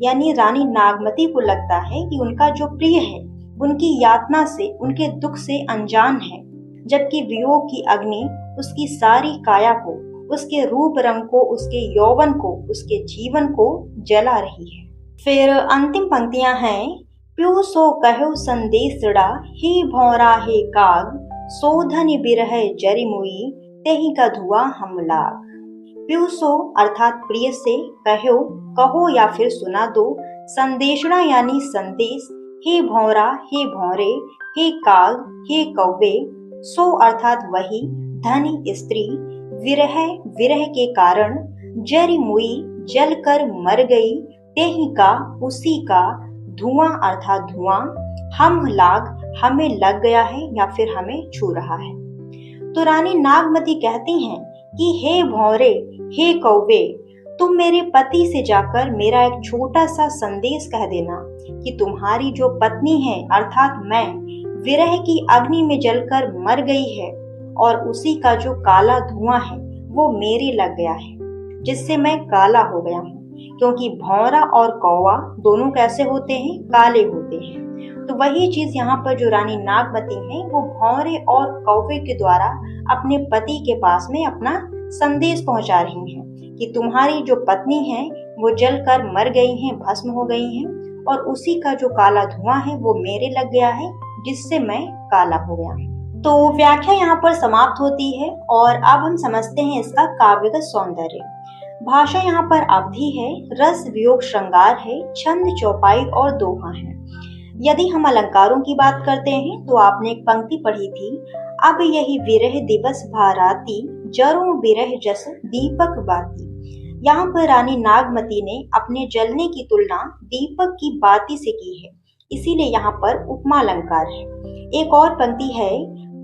S2: यानी रानी नागमती को लगता है कि उनका जो प्रिय है उनकी यातना से, उनके दुख से अनजान है, जबकि वियोग की अग्नि उसकी सारी काया को, उसके रूप रंग को, उसके यौवन को, उसके जीवन को जला रही है। फिर अंतिम पंक्तियां हैं, प्यू सो कहो संदेशड़ा, हे भौरा हे काग, सोधन बिरह जरिमुई, तेहि का धुआं हम लाग। प्यू सो अर्थात प्रिय से, कहो कहो या फिर सुना दो, संदेशड़ा यानी संदेश, हे भौरा हे भौरे, हे काग हे कौवे, सो अर्थात वही, धनी स्त्री, विरह विरह के कारण, जरिमुई जल कर मर गई, तेहि का उसी का, धुआं अर्थात धुआं, हम लाग हमें लग गया है या फिर हमें छू रहा है। तो रानी नागमती कहती हैं कि हे भौरे हे कौवे, तुम मेरे पति से जाकर मेरा एक छोटा सा संदेश कह देना कि तुम्हारी जो पत्नी है अर्थात मैं, विरह की अग्नि में जलकर मर गई है और उसी का जो काला धुआं है वो मेरे लग गया है, जिससे मैं काला हो गया हूँ। क्योंकि भौरा और कौवा दोनों कैसे होते हैं? काले होते हैं। तो वही चीज यहाँ पर जो रानी नागमती है वो भौरे और कौवे के द्वारा अपने पति के पास में अपना संदेश पहुंचा रही हैं कि तुम्हारी जो पत्नी है वो जलकर मर गई हैं, भस्म हो गई हैं, और उसी का जो काला धुआं है वो मेरे लग गया है, जिससे मैं काला हो गया हूँ। तो व्याख्या यहाँ पर समाप्त होती है और अब हम समझते हैं इसका काव्यगत सौंदर्य। भाषा यहाँ पर अवधि है, रस वियोग श्रृंगार है, छंद चौपाई और दोहा है। यदि हम अलंकारों की बात करते हैं तो आपने एक पंक्ति पढ़ी थी, अब यही विरह दिवस भाराती, जरों विरह जस दीपक बाती। यहाँ पर रानी नागमती ने अपने जलने की तुलना दीपक की बाती से की है, इसीलिए यहाँ पर उपमा अलंकार है। एक और पंक्ति है,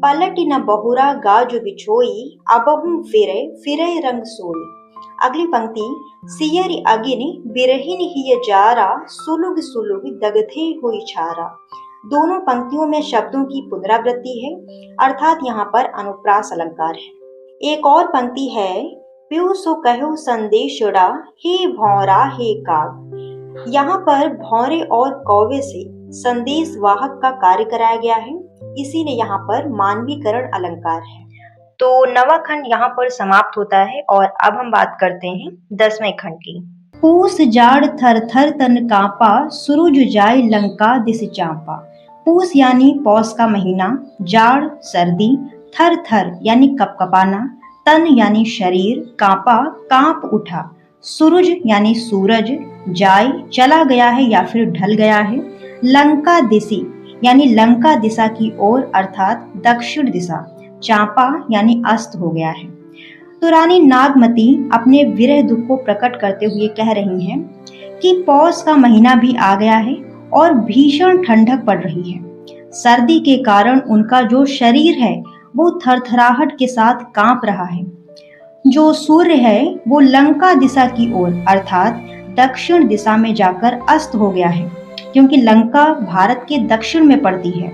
S2: पलट न बहुरा गाज बिछोई, अबहु फिरे फिरे रंग सोई। अगली पंक्ति, सियरि अगिनि बिरहिन हिय जारा, सुलुग सुलुग दगथे हुई छारा। दोनों पंक्तियों में शब्दों की पुनरावृत्ति है, अर्थात यहाँ पर अनुप्रास अलंकार है। एक और पंक्ति है, प्यू सो कहो संदेशड़ा, हे भौरा हे काग। यहाँ पर भौरे और कौवे से संदेश वाहक का कार्य कराया गया है, इसीलिए यहाँ पर मानवीकरण अलंकार है।
S1: तो नवा खंड यहाँ पर समाप्त होता है और अब हम बात करते हैं 10वें खंड की।
S2: पूस जाड़ थर थर तन कांपा, सूरज जाय लंका दिस चांपा। पूस यानी पौष का महीना, जाड़ सर्दी, थर थर यानी कपकपाना, तन यानी शरीर, कांपा कांप उठा, सूरज यानी सूरज, जाय चला गया है या फिर ढल गया है, लंका दिसी यानी लंका दिशा की ओर अर्थात दक्षिण दिशा, चांपा यानी अस्त हो गया है। तो रानी नागमती अपने विरह दुख को प्रकट करते हुए कह रही हैं कि पौष का महीना भी आ गया है और भीषण ठंडक पड़ रही है। सर्दी के कारण उनका जो शरीर है वो थरथराहट के साथ कांप रहा है। जो सूर्य है वो लंका दिशा की ओर अर्थात दक्षिण दिशा में जाकर अस्त हो गया है, क्योंकि लंका भारत के दक्षिण में पड़ती है।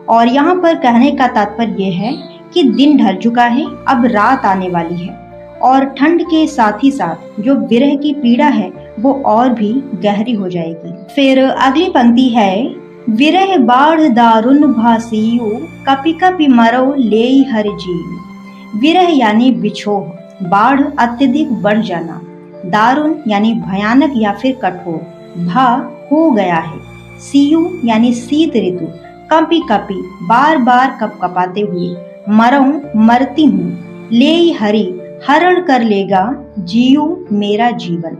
S2: और यहाँ पर कहने का तात्पर्य यह है कि दिन ढल चुका है, अब रात आने वाली है और ठंड के साथ ही साथ जो विरह की पीड़ा है वो और भी गहरी हो जाएगी। फिर अगली पंक्ति है, विरह बाढ़ दारुण भासियो, कपि कपि मरो लेई हर जीव। विरह यानी बिछोह, बाढ़ अत्यधिक बढ़ जाना, दारुण यानी भयानक या फिर कठोर, भा हो गया है, सियु यानी शीत ऋतु, कपि कपि बार बार कपकपाते हुए, मरऊं मरती हूँ, लेई हरि हरण कर लेगा, जीऊ मेरा जीवन।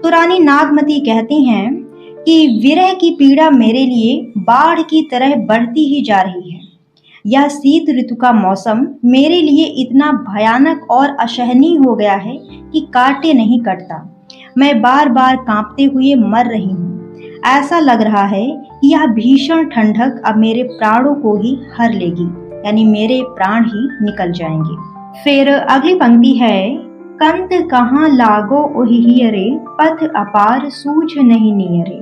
S2: तो रानी नागमती कहती हैं कि विरह की पीड़ा मेरे लिए बाढ़ की तरह बढ़ती ही जा रही है। यह शीत ऋतु का मौसम मेरे लिए इतना भयानक और असहनीय हो गया है कि काटे नहीं कटता। मैं बार बार कांपते हुए मर रही हूँ। ऐसा लग रहा है कि यह भीषण ठंडक अब मेरे प्राणों को ही हर लेगी, यानी मेरे प्राण ही निकल जाएंगे। फिर अगली पंक्ति है, कंत कहाँ लागो ओहिहियरे, पथ अपार सूझ नहीं नियरे।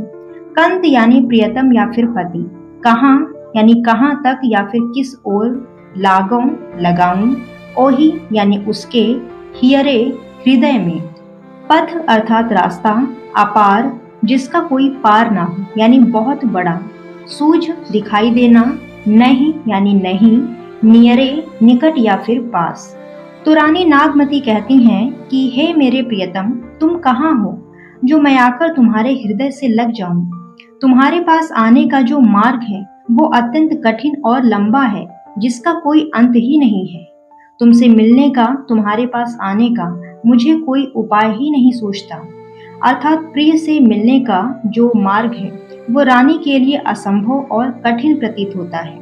S2: कंत यानी प्रियतम या फिर पति, कहाँ यानी कहाँ तक या फिर किस ओर, लागों लगाऊं, ओही यानी उसके, हियरे हृदय में, पथ अर्थात रास्ता, अपार जिसका कोई पार ना हो यानी बहुत बड़ा, सूझ दिखाई देना, नहीं यानी नहीं, नियरे निकट या फिर पास। तो रानी नागमती कहती हैं कि हे मेरे प्रियतम, तुम कहाँ हो जो मैं आकर तुम्हारे हृदय से लग जाऊं। तुम्हारे पास आने का जो मार्ग है वो अत्यंत कठिन और लंबा है, जिसका कोई अंत ही नहीं है। तुमसे मिलने का, तुम्हारे पास आने का मुझे कोई उपाय ही नहीं सूझता। अर्थात प्रिय से मिलने का जो मार्ग है वो रानी के लिए असंभव और कठिन प्रतीत होता है।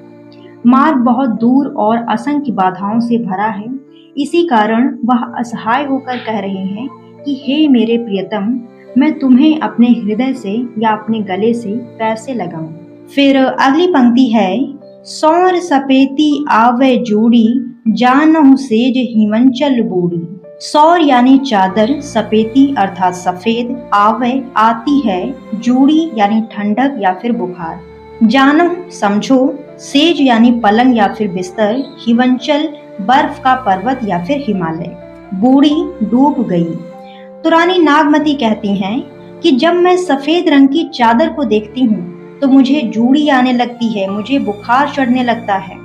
S2: मार्ग बहुत दूर और असंख्य बाधाओं से भरा है। इसी कारण वह असहाय होकर कह रहे हैं कि हे मेरे प्रियतम, मैं तुम्हें अपने हृदय से या अपने गले से कैसे लगाऊं। फिर अगली पंक्ति है, सौर सपेती आवे जूड़ी, जानहु सेज हिमंचल बूढ़ी। सौर यानी चादर, सपेती अर्थात सफेद, आवे आती है, जूड़ी यानी ठंडक या फिर बुखार, जानहु समझो, सेज यानी पलंग या फिर बिस्तर, हिमंचल बर्फ का पर्वत या फिर हिमालय, बूढ़ी डूब गई। तो रानी नागमती कहती हैं कि जब मैं सफेद रंग की चादर को देखती हूँ तो मुझे जूड़ी आने लगती है, मुझे बुखार चढ़ने लगता है।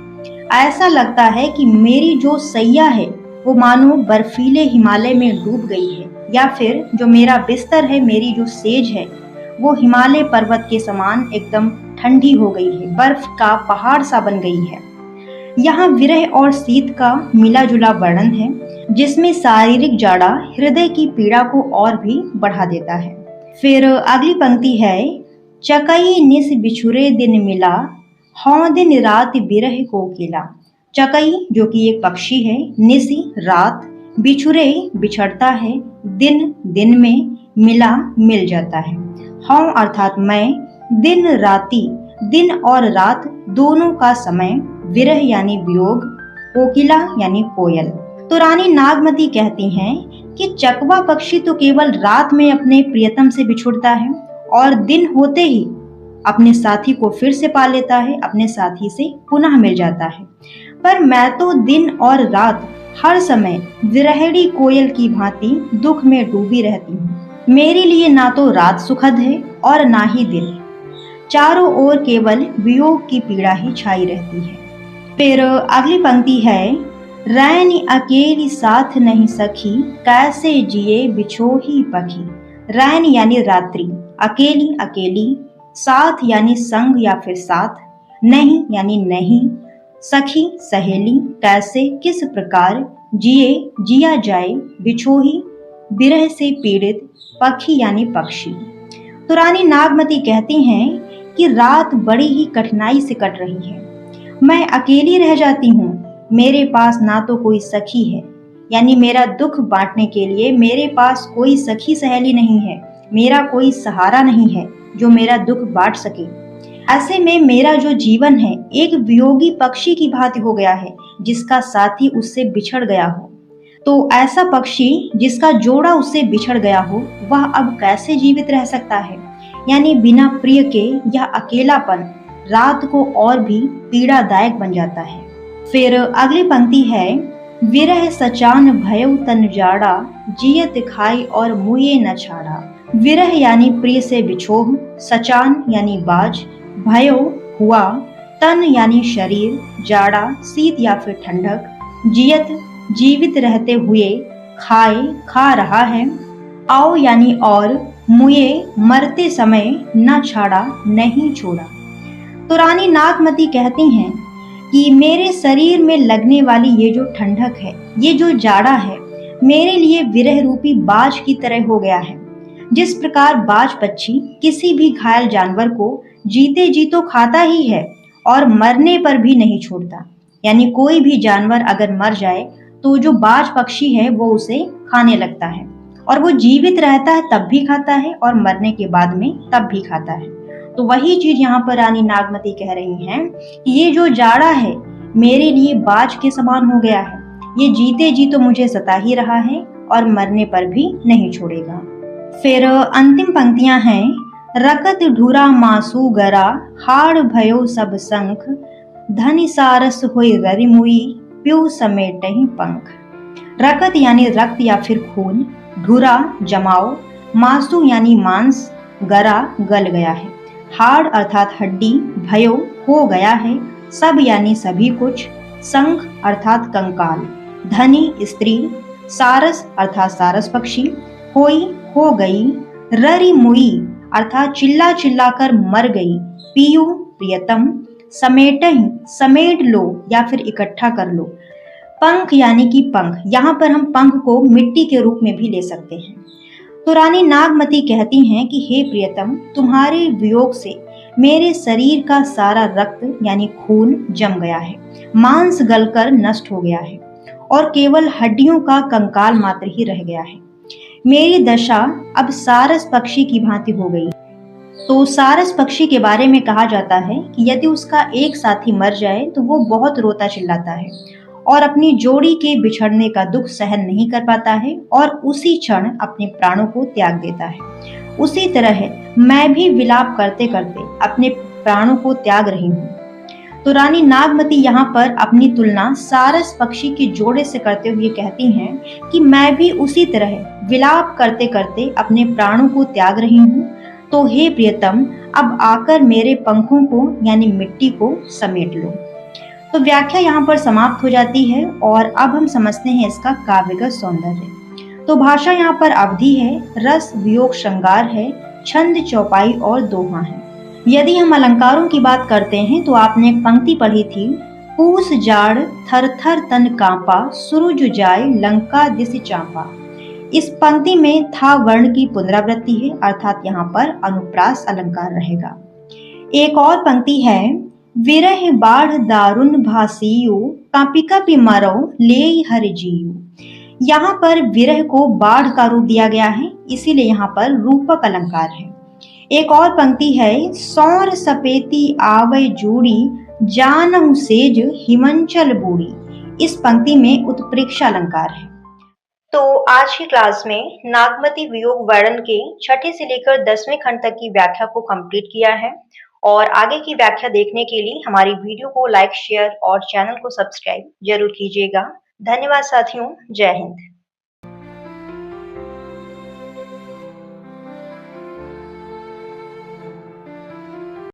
S2: ऐसा लगता है कि मेरी जो सैया है वो मानो बर्फीले हिमालय में डूब गई है, या फिर जो मेरा बिस्तर है, मेरी जो सेज है वो हिमालय पर्वत के समान एकदम ठंडी हो गई है, बर्फ का पहाड़ सा बन गई है। यहाँ विरह और शीत का मिला जुला वर्णन है, जिसमें शारीरिक जाड़ा हृदय की पीड़ा को और भी बढ़ा देता है। फिर अगली पंक्ति है, चकई निस बिछुरे दिन मिला, हौ दिन रात बिरह कोकिला। चकई जो कि एक पक्षी है, निसी रात, बिछुरे बिछड़ता है, दिन दिन में, मिला मिल जाता है। हौ अर्थात मैं, दिन राती दिन और रात दोनों का समय, विरह यानी वियोग, कोकिला यानी कोयल। तो रानी नागमती कहती हैं कि चकवा पक्षी तो केवल रात में अपने प्रियतम से बिछुड़ता है और दिन होते ही अपने साथी को फिर से पा लेता है, अपने साथी से पुनः मिल जाता है। पर मैं तो दिन और रात हर समय विरहिणी कोयल की भांति दुख में डूबी रहती हूँ। मेरे लिए ना तो रात सुखद है और ना ही दिन, चारों ओर केवल वियोग की पीड़ा ही छाई रहती है। फिर अगली पंक्ति है, रैनी अकेली साथ नहीं सखी, कैसे जिए बिछोही पखी। रैन यानी रात्रि, अकेली अकेली, साथ यानी संग या फिर साथ, नहीं यानी नहीं, सखी सहेली, कैसे किस प्रकार, जिए जिया जाए, बिछोही विरह से पीड़ित, पखी यानी पक्षी। तो रानी नागमती कहती हैं कि रात बड़ी ही कठिनाई से कट रही है, मैं अकेली रह जाती हूँ। मेरे पास ना तो कोई सखी है, यानी मेरा दुख बांटने के लिए मेरे पास कोई सखी सहेली नहीं है, मेरा कोई सहारा नहीं है जो मेरा दुख बांट सके। ऐसे में मेरा जो जीवन है एक वियोगी पक्षी की भांति हो गया है, जिसका साथी उससे बिछड़ गया हो। तो ऐसा पक्षी जिसका जोड़ा उससे बिछड़ गया हो, वह अब कैसे जीवित रह सकता है। यानी बिना प्रिय के यह अकेलापन रात को और भी पीड़ादायक बन जाता है। फिर अगली पंक्ति है, विरह सचान भयउ तन जाड़ा, जियत खाई और मुए न छाड़ा। विरह यानी प्रिय से बिछोह, सचान यानी बाज, भयो हुआ, तन यानी शरीर, जाड़ा शीत या फिर ठंडक, जियत जीवित रहते हुए, खाए खा रहा है, आओ यानी और, मुए मरते समय, न छाड़ा नहीं छोड़ा। तो रानी नागमती कहती हैं कि मेरे शरीर में लगने वाली ये जो ठंडक है, ये जो जाड़ा है, मेरे लिए विरह रूपी बाज की तरह हो गया है। जिस प्रकार बाज पक्षी किसी भी घायल जानवर को जीते जी तो खाता ही है और मरने पर भी नहीं छोड़ता, यानी कोई भी जानवर अगर मर जाए तो जो बाज पक्षी है वो उसे खाने लगता है, और वो जीवित रहता है तब भी खाता है और मरने के बाद में तब भी खाता है। तो वही चीज यहाँ पर रानी नागमती कह रही हैं कि ये जो जाड़ा है मेरे लिए बाज के समान हो गया है, ये जीते जी तो मुझे सता ही रहा है और मरने पर भी नहीं छोड़ेगा। फिर अंतिम पंक्तियां हैं, रकत ढुरा मासू गरा हाड़ भयो सब संख धनि सारस होई ररिमुई प्यू समेटहि पंख। रकत यानी रक्त या फिर खून, ढुरा जमाओ, मासू यानी मांस, गरा गल गया है, हाड़ अर्थात हड्डी, भयो हो गया है, सब यानी सभी कुछ, संख अर्थात कंकाल, धनी स्त्री, सारस अर्थात सारस पक्षी, होई हो गई, ररी मुई अर्थात चिल्ला चिल्ला कर मर गई, पियू प्रियतम, समेटहि समेट लो या फिर इकट्ठा कर लो, पंख यानी कि पंख, यहाँ पर हम पंख को मिट्टी के रूप में भी ले सकते हैं। तो रानी नागमती कहती हैं कि हे प्रियतम, तुम्हारे वियोग से मेरे शरीर का सारा रक्त यानी खून जम गया है, मांस गलकर नष्ट हो गया है और केवल हड्डियों का कंकाल मात्र ही रह गया है। मेरी दशा अब सारस पक्षी की भांति हो गई। तो सारस पक्षी के बारे में कहा जाता है कि यदि उसका एक साथी मर जाए तो वो बहुत रोता चिल्लाता है और अपनी जोड़ी के बिछड़ने का दुख सहन नहीं कर पाता है और उसी क्षण अपने प्राणों को त्याग देता है। उसी तरह मैं भी विलाप करते करते अपने प्राणों को त्याग रही हूँ। तो रानी नागमती यहाँ पर अपनी तुलना सारस पक्षी के जोड़े से करते हुए कहती हैं कि मैं भी उसी तरह विलाप करते करते अपने प्राणों को त्याग रही हूँ। तो हे प्रियतम, अब आकर मेरे पंखों को यानी मिट्टी को समेट लो। तो व्याख्या यहाँ पर समाप्त हो जाती है और अब हम समझते हैं इसका काव्यगत सौंदर्य। तो भाषा यहाँ पर अवधि है, रस वियोग श्रृंगार है, छंद चौपाई और दोहा है। यदि हम अलंकारों की बात करते हैं तो आपने एक पंक्ति पढ़ी थी, पूस जाड़ थर थर तन कांपा सुरुज जाए लंका दिस चांपा। इस पंक्ति में था वर्ण की पुनरावृत्ति है, अर्थात यहाँ पर अनुप्रास अलंकार रहेगा। एक और पंक्ति है, विरह बाढ़ दारुण भासियो कापी कापी मरो ले हर जियो। यहाँ पर विरह को बाढ़ का रूप दिया गया है, इसीलिए यहाँ पर रूपक अलंकार है। एक और पंक्ति है, सौर सपेती आवै जूड़ी जानहु सेज हिमंचल बूढ़ी। इस पंक्ति में उत्प्रेक्षा अलंकार है।
S1: तो आज की क्लास में नागमती वियोग वर्णन के छठे से लेकर 10वें खंड तक की व्याख्या को कंप्लीट किया है और आगे की व्याख्या देखने के लिए हमारी वीडियो को लाइक, शेयर और चैनल को सब्सक्राइब जरूर कीजिएगा। धन्यवाद साथियों, जय हिंद।